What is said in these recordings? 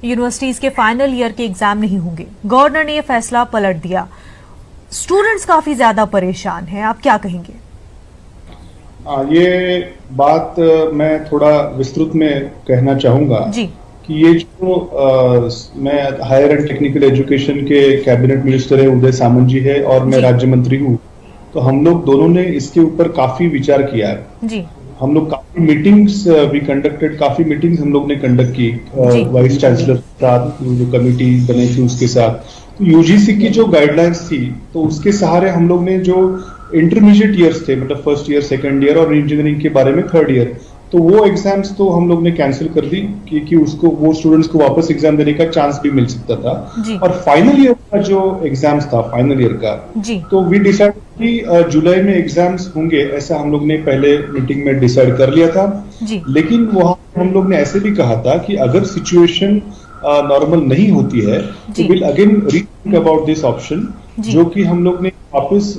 Universities के final year के exam नहीं होंगे। गवर्नर ने यह फैसला पलट दिया। स्टूडेंट्स काफी ज्यादा परेशान हैं, आप क्या कहेंगे? ये बात मैं थोड़ा विस्तृत में कहना चाहूंगा जी। कि ये जो मैं हायर एंड टेक्निकल एजुकेशन के कैबिनेट मिनिस्टर है उदय सामंत जी है और मैं राज्य मंत्री हूँ, तो हम लोग दोनों ने इसके ऊपर काफी विचार किया है। जी। हम लोग काफी मीटिंग्स काफी मीटिंग्स हम लोग ने कंडक्ट की वाइस चांसलर के साथ, जो कमेटी बनी थी उसके साथ। तो यूजीसी की जो गाइडलाइंस थी तो उसके सहारे हम लोग ने जो इंटरमीडिएट ईयर्स थे, मतलब फर्स्ट ईयर, सेकंड ईयर और इंजीनियरिंग के बारे में थर्ड ईयर, तो वो एग्जाम्स तो हम लोग ने कैंसिल कर दी कि उसको वो स्टूडेंट्स को वापस एग्जाम देने का चांस भी मिल सकता था। और फाइनल ईयर का जो एग्जाम्स था फाइनल ईयर का, तो वी डिसाइड कि जुलाई में एग्जाम्स होंगे, ऐसा हम लोग ने पहले मीटिंग में डिसाइड कर लिया था। लेकिन वहां हम लोग ने ऐसे भी कहा था कि अगर सिचुएशन नॉर्मल नहीं होती है तो will again rethink about this option, जो कि हम लोग ने वापस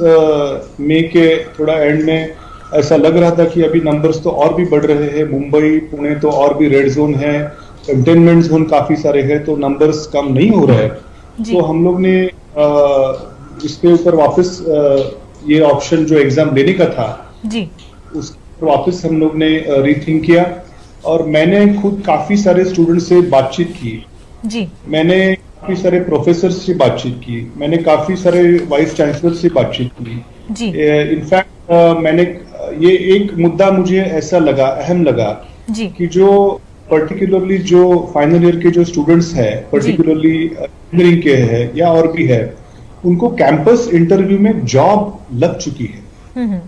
मई के थोड़ा एंड में ऐसा लग रहा था कि अभी नंबर्स तो और भी बढ़ रहे हैं, मुंबई पुणे तो और भी रेड जोन है, कंटेनमेंट जोन काफी सारे हैं, तो नंबर्स कम नहीं हो रहे हैं। तो हम लोग ने इसके ऊपर वापस ये ऑप्शन जो एग्जाम लेने का था उस पर वापस हम लोग ने रीथिंक किया। और मैंने खुद काफी सारे स्टूडेंट से बातचीत की, मैंने काफी सारे प्रोफेसर से बातचीत की, मैंने काफी सारे वाइस चांसलर से बातचीत की। इनफैक्ट मैंने ये एक मुद्दा मुझे ऐसा लगा, अहम लगा कि जो पर्टिकुलरली जो फाइनल ईयर के जो स्टूडेंट्स हैं, पर्टिकुलरली इंजीनियरिंग के हैं या और भी है, उनको कैंपस इंटरव्यू में जॉब लग चुकी है।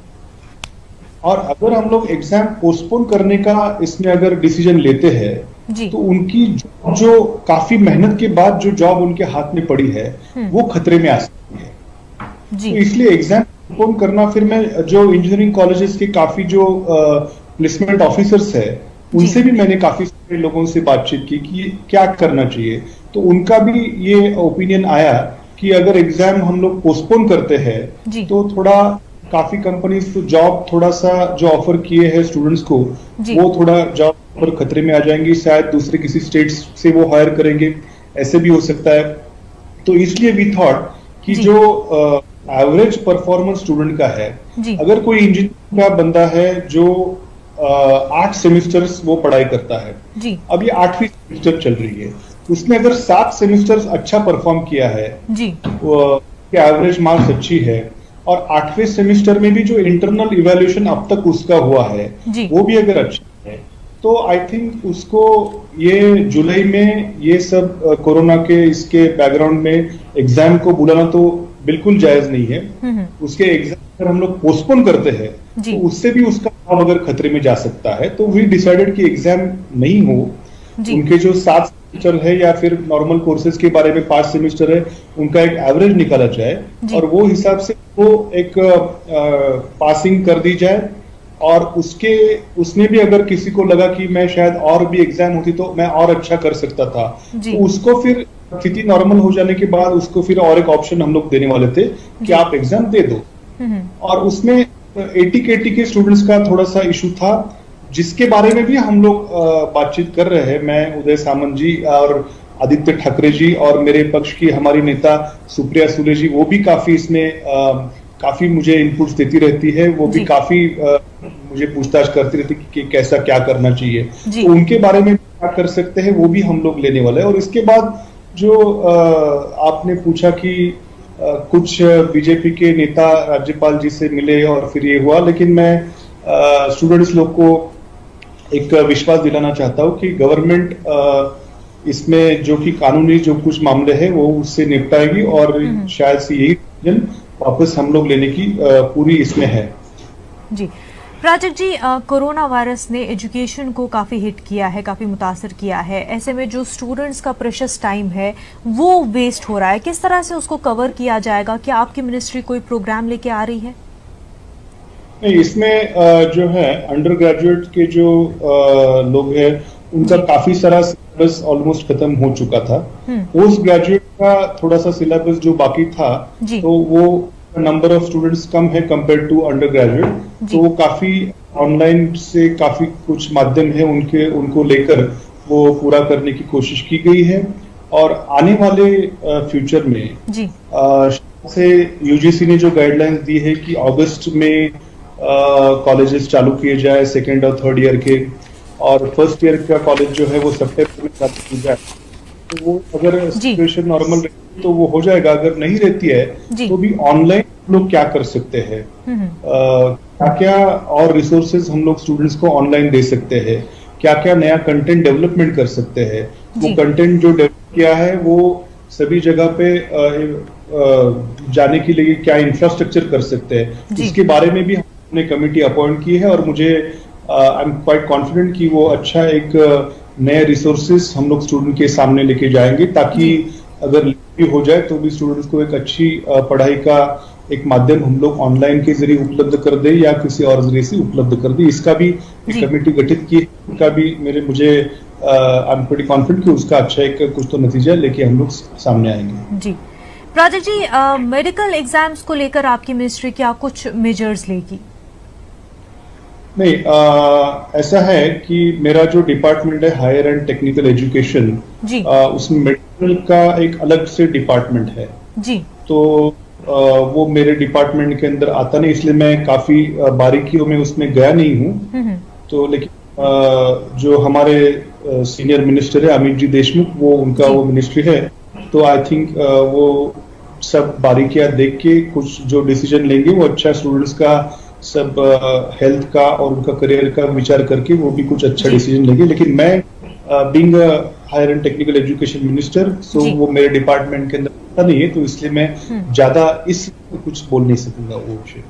और अगर हम लोग एग्जाम पोस्टपोन करने का इसमें अगर डिसीजन लेते हैं तो उनकी जो काफी मेहनत के बाद जो जॉब उनके हाथ में पड़ी है वो खतरे में आ सकती है। तो इसलिए एग्जाम पोस्टपोन करना, फिर मैं जो इंजीनियरिंग कॉलेजेस के काफी जो प्लेसमेंट ऑफिसर्स है उनसे भी मैंने काफी सारे लोगों से बातचीत की कि क्या करना चाहिए। तो उनका भी ये ओपिनियन आया कि अगर एग्जाम हम लोग पोस्टपोन करते हैं तो थोड़ा काफी कंपनीज तो जॉब थोड़ा सा जो ऑफर किए हैं स्टूडेंट्स को वो थोड़ा जॉब पर खतरे में आ जाएंगी, शायद दूसरे किसी स्टेट्स से वो हायर करेंगे, ऐसे भी हो सकता है। तो इसलिए वी थॉट कि जो एवरेज परफॉर्मेंस स्टूडेंट का है, अगर कोई इंजीनियरिंग का बंदा है जो 8 सेमेस्टर्स वो पढ़ाई करता है, अब ये 8वीं सेमेस्टर चल रही है, उसने अगर 7 सेमेस्टर्स अच्छा परफॉर्म किया है, एवरेज मार्क्स अच्छी है, और 8वें सेमेस्टर में भी जो इंटरनल इवैल्यूएशन अब तक उसका हुआ है वो भी अगर अच्छा है, तो आई थिंक उसको ये जुलाई में ये सब कोरोना के इसके बैकग्राउंड में एग्जाम को बुलाना तो बिल्कुल जायज नहीं है। उसके एग्जाम अगर हम लोग पोस्टपोन करते हैं तो उससे भी उसका जॉब अगर खतरे में जा सकता है। तो वी डिसाइडेड कि एग्जाम नहीं हो, उनके जो 7 सेमेस्टर है या फिर नॉर्मल कोर्सेज के बारे में 5 सेमेस्टर है, उनका एक एवरेज निकाला जाए और वो हिसाब से वो एक पासिंग कर दी जाए। और उसमें भी अगर किसी को लगा कि मैं शायद और भी एग्जाम होती तो मैं और अच्छा कर सकता था, तो उसको फिर स्थिति नॉर्मल हो जाने के बाद उसको फिर और एक ऑप्शन हम लोग देने वाले थे कि आप एग्जाम दे दो। और उसमें 80 के स्टूडेंट्स का थोड़ा सा इशू था, जिसके बारे में भी हम लोग बातचीत कर रहे हैं। मैं, उदय सामंत जी और आदित्य ठाकरे जी और मेरे पक्ष की हमारी नेता सुप्रिया सुले जी, वो भी काफी इसमें काफी मुझे इनपुट्स देती रहती है, वो भी काफी मुझे पूछताछ करती रहती कि कैसा क्या करना चाहिए, तो उनके बारे में क्या कर सकते हैं वो भी हम लोग लेने वाले हैं। और इसके बाद जो आपने पूछा कि कुछ बीजेपी के नेता राज्यपाल जी से मिले और फिर ये हुआ, लेकिन मैं स्टूडेंट्स लोग को एक विश्वास दिलाना चाहता हूँ कि गवर्नमेंट इसमें जो कि कानूनी जो कुछ मामले हैं वो उससे निपटाएगी और शायद से यही वापस हम लोग लेने की पूरी इसमें है। जी प्राजक्त जी, कोरोना वायरस ने एजुकेशन को काफी हिट किया है, काफी मुतासर किया है। ऐसे में जो स्टूडेंट्स का प्रेशियस टाइम है वो वेस्ट हो रहा है, किस तरह से उसको कवर किया जाएगा? क्या आपकी मिनिस्ट्री कोई प्रोग्राम लेके आ रही है? नहीं, इसमें जो है अंडर ग्रेजुएट के जो लोग हैं उनका काफी सारा सिलेबस ऑलमोस्ट खत्म हो चुका था। पोस्ट ग्रेजुएट का थोड़ा सा सिलेबस जो बाकी था, तो वो नंबर ऑफ स्टूडेंट्स कम है कंपेयर टू अंडर ग्रेजुएट, तो वो काफी ऑनलाइन से काफी कुछ माध्यम है उनको लेकर वो पूरा करने की कोशिश की गई है। और आने वाले फ्यूचर में जी से यूजीसी ने जो गाइडलाइंस दी है कि अगस्त में कॉलेजेस चालू किए जाए सेकेंड और थर्ड ईयर के, और फर्स्ट ईयर का कॉलेज जो है वो सितंबर में चालू किया जाए, तो वो अगर सिचुएशन नॉर्मल रहती तो वो हो जाएगा। अगर नहीं रहती है तो भी ऑनलाइन लोग क्या कर सकते हैं, क्या क्या और रिसोर्सेज हम लोग स्टूडेंट्स को ऑनलाइन दे सकते हैं, क्या क्या नया कंटेंट डेवलपमेंट कर सकते हैं, वो कंटेंट जो डेवलप किया है वो सभी जगह पे जाने के लिए क्या इंफ्रास्ट्रक्चर कर सकते हैं, इसके बारे में भी हमने कमेटी अपॉइंट की है। और मुझे आई एम क्वाइट कॉन्फिडेंट कि वो अच्छा एक नए रिसोर्सेज हम लोग स्टूडेंट के सामने लेके जाएंगे, ताकि अगर भी हो जाए तो भी स्टूडेंट्स को एक अच्छी पढ़ाई का एक माध्यम हम लोग ऑनलाइन के जरिए उपलब्ध कर दे या किसी और जरिए से उपलब्ध कर दे। इसका भी एक कमेटी गठित की, उनका भी मुझे आई एम प्रीटी कॉन्फिडेंट कि उसका अच्छा एक कुछ तो नतीजा लेके हम लोग सामने आएंगे। जी प्राजक्त जी, मेडिकल एग्जाम्स को लेकर आपकी मिनिस्ट्री क्या कुछ मेजर्स लेगी? नहीं, ऐसा है कि मेरा जो डिपार्टमेंट है हायर एंड टेक्निकल एजुकेशन, उसमें मेडिकल का एक अलग से डिपार्टमेंट है जी। तो वो मेरे डिपार्टमेंट के अंदर आता नहीं, इसलिए मैं काफी बारीकियों में उसमें गया नहीं हूँ। तो लेकिन जो हमारे सीनियर मिनिस्टर है अमित जी देशमुख, वो उनका वो मिनिस्ट्री है, तो आई थिंक वो सब बारीकियां देख के कुछ जो डिसीजन लेंगे वो अच्छा स्टूडेंट्स का सब हेल्थ का और उनका करियर का विचार करके वो भी कुछ अच्छा डिसीजन लेंगे। लेकिन मैं being higher and technical education minister, so वो मेरे डिपार्टमेंट के अंदर नहीं है, तो इसलिए मैं ज्यादा इस कुछ बोल नहीं सकूंगा वो विषय।